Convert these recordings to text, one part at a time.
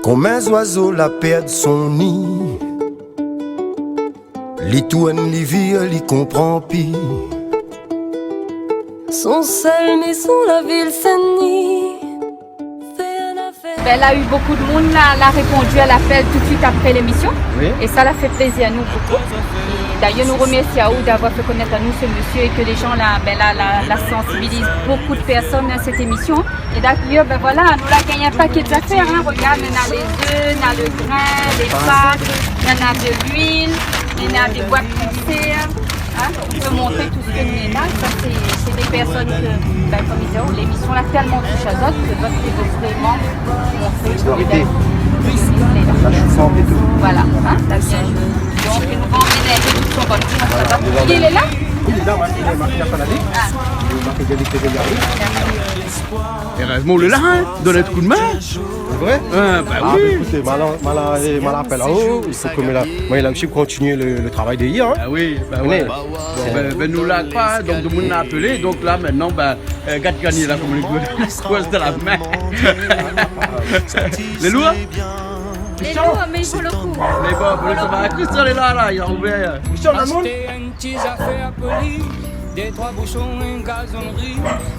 Comme un oiseau la perd son nid, li tourne, li vire, li comprend pis. Son seul maison, la ville Saint-Denis. Elle a eu beaucoup de monde, là, elle a répondu à l'appel tout de suite après l'émission. Oui. Et ça l'a fait plaisir à nous beaucoup. Et d'ailleurs, nous remercions à vous d'avoir fait connaître à nous ce monsieur et que les gens là, la sensibilisent beaucoup de personnes à cette émission. Et d'ailleurs, voilà, nous avons gagné un paquet d'affaires. Hein. Regarde, on a les œufs, on a le grain, les pâtes, on a de l'huile, on a des boîtes conserve. Hein, on peut montrer tout ce que nous avons. Ça, c'est des personnes que, comme ils disent, l'émission là tellement touche à d'autres que votre peut vraiment montrer. La chou-forme et tout. Voilà, hein, ça vient. Donc, nous allons emmener tout son bon. Il est là? Il est là, il est marqué à Panadé. Il est marqué égalité de garder. Et Raymond le là, hein, donne un coup de main. C'est vrai? Bah oui. Écoutez, mal appel à haut. Il faut que il a aussi continué le travail de hier. Hein. Ah oui, bah oui. Ben nous l'a pas, donc tout le monde a appelé. Donc là maintenant, gâte gagné la communication de la main. Les loups? Les loups, mais il vaut le coup. Les bons, ça va. Christian est là, il a ouvert. Christian, la monde? Des trois bouchons, une gazonnerie.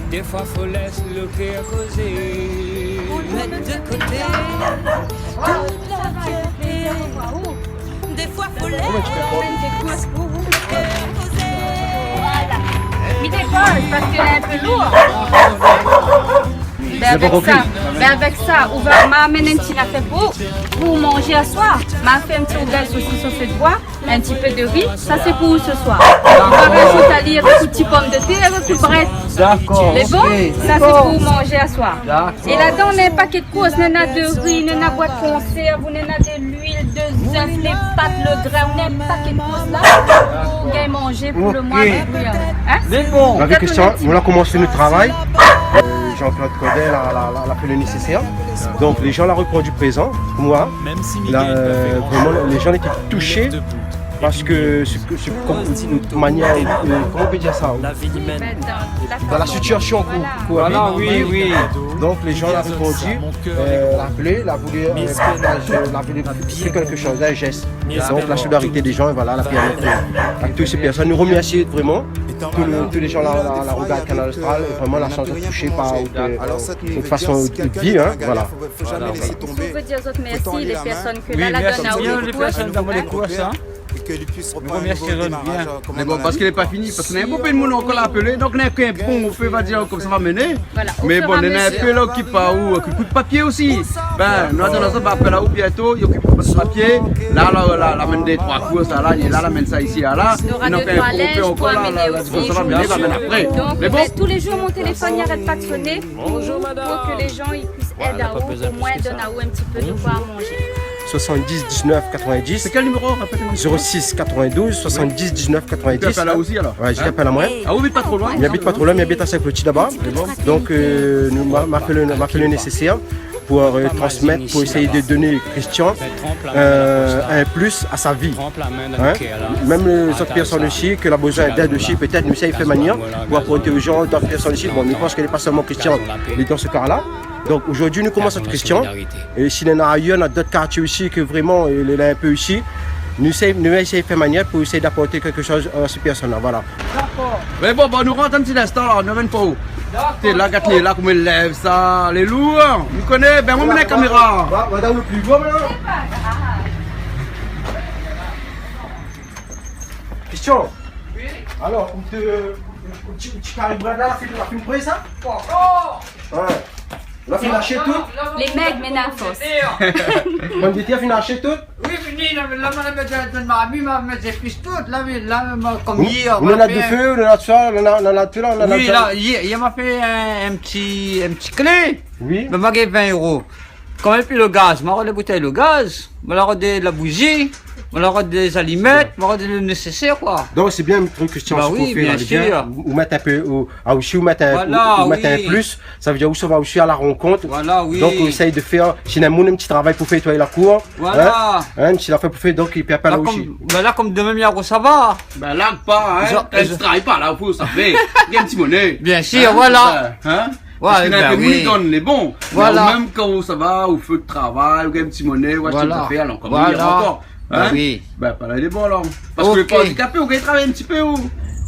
Des fois, faut laisser le cœur causer. Mettre de côté toute la fierté. Des fois, faut laisser le cœur causer. Voilà. Il dépose parce qu'il est un peu lourd. Avec ça, on va m'amener un petit affaire pour manger à soir. M'a fait un petit rougail saucisson fait de bois, un petit peu de riz, ça c'est pour ce soir. On va rajouter à lire un petit pomme de terre, un petit brette. D'accord. Les bons, ça c'est pour manger à soir. Et là-dedans, on a un paquet de courses, on a de riz, on a boîte de conserve, on a de l'huile, de œufs, les pâtes, le grain, on a un paquet de courses là pour gagner manger pour le mois. Les bons. Avec Christian, on a commencé le travail. Jean-Claude Codet l'a fait le nécessaire. Donc les gens l'ont reproduit présent. Moi, vraiment, les gens étaient touchés parce que c'est une manière, comment on peut dire ça, dans la situation qu'on avait. Voilà, oui. Donc les gens l'ont répondu, l'appelé, l'a voulu faire quelque chose, un geste. Donc la solidarité des gens, voilà, la permis à toutes ces personnes. Nous remercions vraiment tous les gens la regardent Canal Austral, vraiment la chance de toucher par de façon de vie, hein, voilà. Je veux dire aux autres merci, les personnes que là la donnent à vous. Les personnes dans les courses, hein. Et que lui puisse Nous reprendre remercions le bien. démarrage. Mais bon, parce qu'il n'est pas fini, parce qu'on a un peu de monde encore appelé, donc on a qu'un bon, on fait, va dire, comme ça va mener. Voilà, Mais bon, on a un peu là qui part où, qui coûte papier aussi. Ben, nous attendons ça, on va appeler là où bientôt, il y a qui de papier. Là, la mène des trois courses, là, et là, la mène ça ici, là. Il y aura deux toilettes, pour amener aussi. Ça va venir, ça va venir après. Mais bon. Donc, tous les jours, mon téléphone n'arrête pas de sonner pour que les gens ils puissent aider à vous, au moins donner à vous un petit peu de quoi à manger. 70 19 90. C'est quel numéro? Répétez-moi. 06 92 70 19 90. Tu appelles là aussi alors? Ouais, j'appelle à moi. Ah, vous n'habitez pas trop loin? Il n'habite pas trop loin, mais il habite à Saint-Clotilde d'abord. Donc, nous m'a fait le nécessaire pour transmettre, pour essayer de donner Christian un plus à sa vie. Hein? Même les autres personnes aussi, qui ont besoin d'aide aussi, peut-être nous ça fait manière pour apporter aux gens, d'autres personnes aussi. Bon, je pense qu'elle n'est pas seulement Christian, il est dans ce cas-là. Donc aujourd'hui, nous commençons avec Christian. Et s'il y en a ailleurs, dans d'autres quartiers aussi, que vraiment il est un peu ici, nous essayons de faire manière pour essayer d'apporter quelque chose à ces personnes-là. Voilà. Mais bon, nous rentrons un petit instant là, on ne vient pas où? T'es là, gâte-les là, comme ils lèvent ça, les lourds. Vous connaissez, ben on met la caméra. Madame le plus beau maintenant. Christian. Oui. Alors, un petit calibre là, la fin près ça? Ouais. Là, tu lâché tout? Les mecs, mais n'a force. Bonne détail, tu lâché tout? Oui, fini, là, ma vie m'a mis des pistes toutes, là, comme hier. On en a de feu, on en a de ça, on en a tout là, on en a Oui, là, hier m'a fait un petit clé. Oui. Il m'a gagné 20 €. Quand même, puis le gaz, m'a des bouteilles de gaz, m'a de la bougie, m'a des aliments, m'a le nécessaire, quoi. Donc, c'est bien le truc que je tiens à oui, bien sûr. Ou mettre un peu, ou mettre un plus, ça veut dire où ça va aussi à la rencontre. Voilà, oui. Donc, on essaye de faire, si on a un petit travail pour faire nettoyer la cour. Voilà. Hein, si on a fait pour faire, donc il peut pas là aussi. Là, comme demain, ça va. Ben là, pas, hein. Tu travailles pas là, vous, ça fait. Il y a un petit monnaie. Bien sûr, voilà. Hein? Parce Ouais, qu'il y en a ben qui oui. donnent les bons. Voilà. Mais même quand ça va, au feu de travail, ou un petit monnaie, ou acheter Voilà. un café, alors comme Voilà. il y a encore. Ben oui. Ben, pas là, les bons alors. Parce Ok. que les pas handicapés, on gagne travailler un petit peu, ou.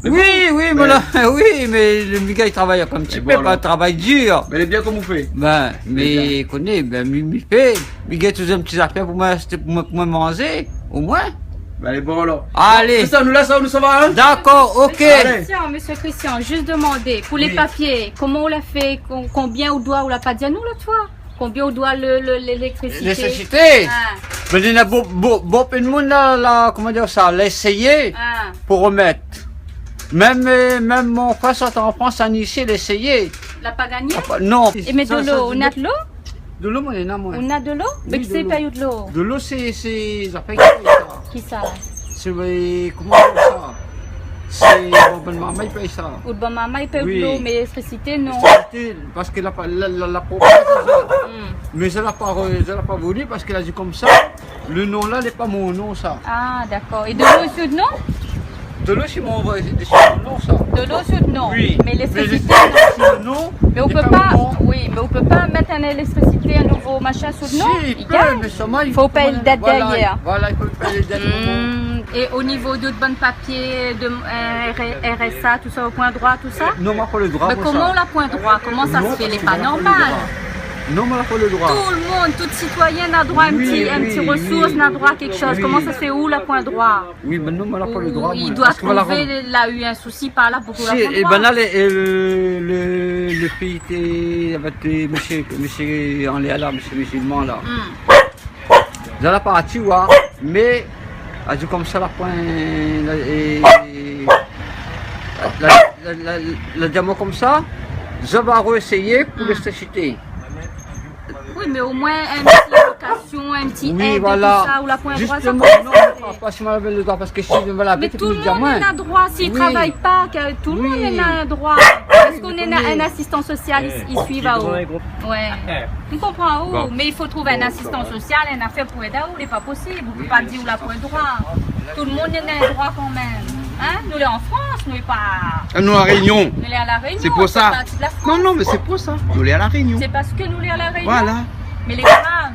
Oui, oui, mais Ben. là, oui, mais le gars il travaille comme un petit Et peu, bon, pas un alors. travail dur. Ben, elle est bien comme vous faites. Ben, mais connais, ben, il fait, il gagne tous un petit affaire pour moi manger, au moins. Ben, elle est bon alors. Allez. C'est ça, nous là, ça va, hein? D'accord, ok. Allez. Monsieur Christian, juste demander, pour les papiers, comment on l'a fait, combien on doit, on l'a pas dit à nous l'autre fois? Combien on doit l'électricité? L'électricité. Ah, Mais il y en a beaucoup de monde là, comment dire ça, l'essayer ah. pour remettre. Même mon frère sortant en France, en ici, l'essayer. L'a pas gagné? Non. Et mais de l'eau, on a de l'eau? De l'eau, moi, il y en a, moi. On a de l'eau? Mais Oui, qui de c'est l'eau. pas eu de l'eau? De l'eau, c'est, ça fait ça. Qui ça? C'est, comment on dit ça? C'est, bon, maman, il paye ça. Ou de bon maman, il paye Oui. de l'eau, mais l'électricité, non. Parce qu'elle a pas, la propriété, c'est ça. Hmm. Mais elle n'a pas voulu parce qu'elle a dit comme ça. Le nom là n'est pas mon nom, ça. Ah, d'accord. Et de l'eau sur de non? De l'eau, c'est mon nom, ça. De l'eau sur de non. Oui. Mais l'électricité, c'est non. le nom. Mais on n'est peut pas, mon nom. oui, mais on peut pas mettre un électricité, un nouveau machin sur de non. Si, il Il peut, gagne. mais seulement il Faut payer le dette voilà, derrière. Voilà, il faut payer le dette. Et au niveau de bonnes papiers, de RSA, tout ça au point droit, tout ça? Non, on n'a pas le droit. Mais pour comment ça. on l'a point droit? Comment ça Non, se fait? parce Il n'est qu'on pas n'a le normal. droit. Non, on n'a pas le droit. Tout le monde, tout citoyen a droit à un Oui, petit oui, ressource, oui. n'a droit à quelque chose. Oui. Comment ça se fait où le point droit? Oui, mais non, on n'a pas le droit. Il moi. doit Parce qu'on va la trouver, rendre. il a eu un souci par là pour qu'on la Si, point et droit. ben là, le pays était avec monsieur en là, monsieur musulman là. Dans la partie, ouais, mais a dit comme ça la point, la diamant comme ça, je vais réessayer pour le citer. Oui, mais au moins un petit location, un petit Oui, aide, voilà. tout ça, ou la point droit, ça Justement, comment non, ça se fait? pas si mal le droit parce que si je me la Mais bête, tout le monde en a droit, s'il ne Oui. travaille pas, tout le monde Oui. en a un droit. Est-ce qu'on Oui. a un assistant social, il suit à où? Ouais. On comprend où, Bon. mais il faut trouver un assistant social, un affaire pour aider où, n'est pas possible. On ne peut pas dire où la point droit. Tout le monde en a un droit quand même. Hein? Nous, les en France, nous, pas. Nous, à Réunion. Nous, les à La Réunion. C'est pour ça. partie de la France. Non, non, mais c'est pour ça. Nous, les à la Réunion. C'est parce que nous, les à La Réunion. Voilà. Mais les graves,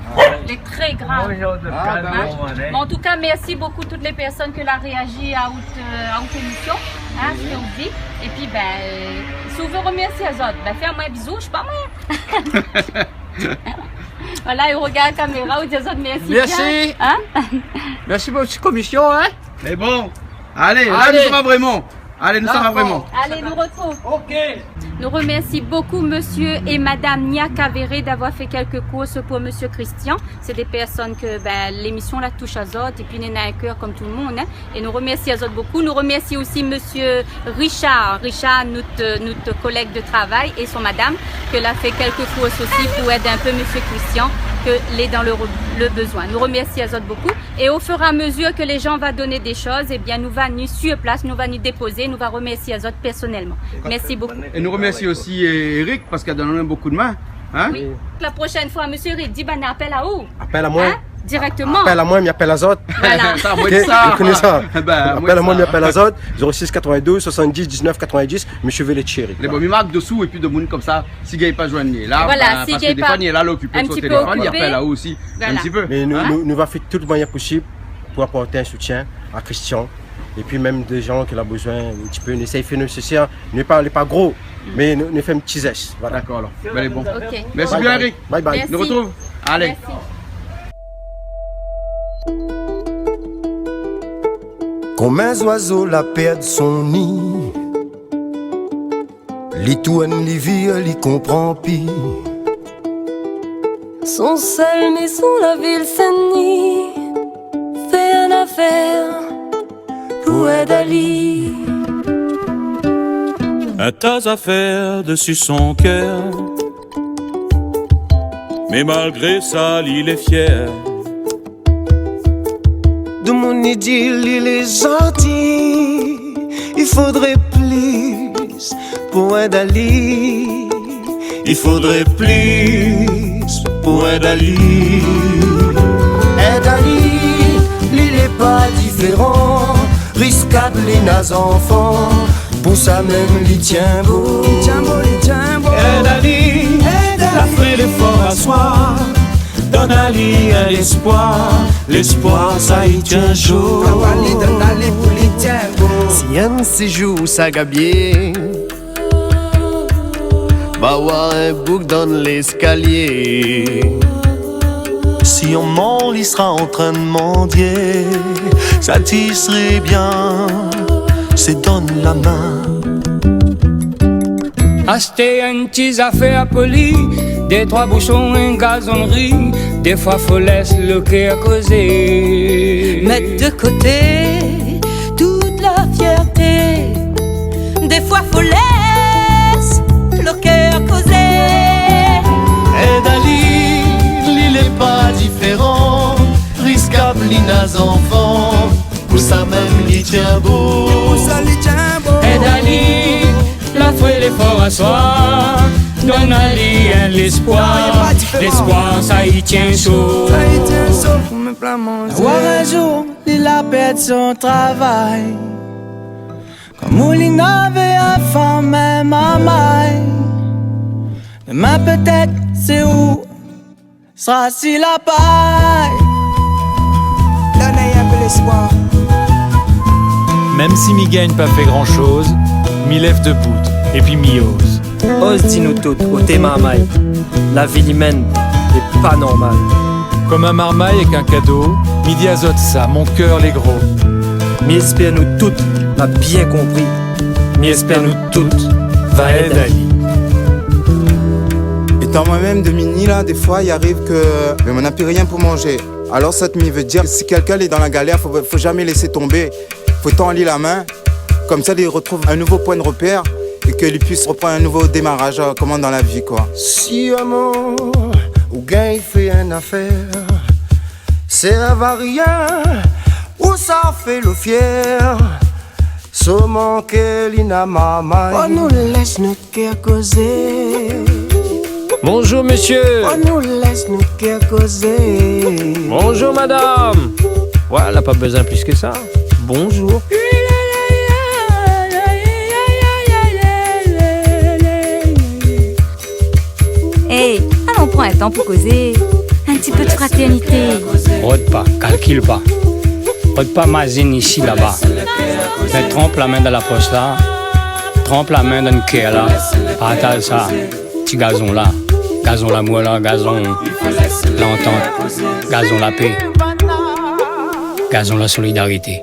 les très graves. Ah, ben Hein? oui. Mais en tout cas, merci beaucoup toutes les personnes qui ont réagi à votre émission, hein, ce que vous dites. Et puis, si vous voulez remercier les autres, faites-moi un bisou, je sais pas moi. Voilà, ils regardent la caméra, vous dites aux autres merci. Merci. Bien, hein? Merci pour votre commission, hein. Mais bon. Allez, là, Allez. nous sommes vraiment. Allez, nous sommes D'accord. vraiment. Allez, nous retrouvons. Ok. Nous remercions beaucoup monsieur et madame Nia Cavéré d'avoir fait quelques courses pour monsieur Christian. C'est des personnes que l'émission la touche à autres et puis il y en a un cœur comme tout le monde. Hein. Et nous remercions à autres beaucoup. Nous remercions aussi monsieur Richard, notre collègue de travail et son madame, que l'a fait quelques courses aussi pour aider un peu monsieur Christian, que l'est dans le besoin. Nous remercions à autres beaucoup. Et au fur et à mesure que les gens vont donner des choses, eh bien nous allons nous sur place, nous allons nous déposer, nous allons remercier à autres personnellement. Merci beaucoup. Et nous remercions aussi Eric parce qu'il a donné beaucoup de mains. Hein? Oui. La prochaine fois, monsieur Rick dit, appelle à où? Appelle à moi. Hein? Directement. Appelle à moi, mais appelle à Zot. Voilà. Ça, moi, Ok, dis ça. vous connaissez ça. Ben, moi, Appelle à moi, ça. mais appelle à Zot. 06 92 70 19 90. Monsieur Velletcheri. Les bons, il marque dessous et puis de monde comme ça, si il n'est pas joigné. Là, Voilà, si parce il que est des pas fois, il est là, l'occupé un de son petit peu téléphone, il occupé. appelle là aussi. Voilà. Un petit peu. Mais nous, Hein? nous va faire tout le moyen possible pour apporter un soutien à Christian. Et puis même des gens qui ont besoin un petit peu, on essaye de faire nécessaire. Ne pas gros, mais nous faisons un petit geste. Voilà. D'accord alors. Ben, bon. Ok. Merci Bye bien, bye. Eric. Bye bye. Merci. Nous retrouve. Allez. Merci. Comme un oiseau la perd son nid, li tourne, li vire, li comprend pis. Son seul mais sous la ville Saint-Denis fait une affaire pour Adali. Un tas à faire dessus son cœur, mais malgré ça, il est fier. De mon idylle, il est gentil. Il faudrait plus pour un Dali. Il faudrait plus pour un Dali. Un Dali, il n'est pas différent. Risquable les nas enfants. Pour ça même, il tient beau. Un Dali, donne à lui l'espoir, l'espoir ça y tient chaud. Si un séjour ça gabier, va voir un bouc dans l'escalier. Si on ment, il sera en train de mendier. Ça t'y serait bien, c'est donne la main. Acheter une petite affaire polie, des trois bouchons, une gazonnerie. Des fois faut laisser le cœur causer. Mettre de côté toute la fierté. Des fois faut laisser le cœur causer. Et Dali, il est pas différent. Risquable, l'inas enfant. Pour ça même, il tient beau. Et Dali, la foi et l'effort à soi. Donne à lui l'espoir, l'espoir ça y tient chaud. Voir un jour, il a perdu son travail. Comme il n'avait un femme, même à maille. Demain peut-être, c'est où sera si la paille. Donnez un peu l'espoir. Même si mi gagne pas fait grand chose, mi lève debout et puis mi ose. Ose dis-nous tout, au thème marmaille. La vie humaine n'est pas normale. Comme un marmaille avec un cadeau, midi azote ça, mon cœur les gros. Mi espère nous toutes, l'a bien compris. Mi espère nous toutes, va aider Ali. Étant moi-même de mini là, des fois il arrive que on n'a plus rien pour manger. Alors ça veut dire que si quelqu'un est dans la galère, faut jamais laisser tomber. Faut tendre la main, comme ça il retrouve un nouveau point de repère. Et qu'il puisse reprendre un nouveau démarrage, comment dans la vie quoi. Si un mot ou gain il fait une affaire, c'est va rien ou ça fait le fier. Seulement qu'il n'a ma main. On nous laisse notre cœur causer. Bonjour monsieur. On nous laisse notre cœur causer. Bonjour madame. Voilà, pas besoin plus que ça. Bonjour. Hey, allons prendre un temps pour causer. Un petit peu de fraternité. Rôde pas, calcule pas. Rôde pas mazine ici, là-bas. Mais trempe la main dans la poche là. Trempe la main dans le cœur là. Partage ça. Petit gazon là. Gazon l'amour là. Gazon l'entente. Gazon la paix. Gazon la solidarité.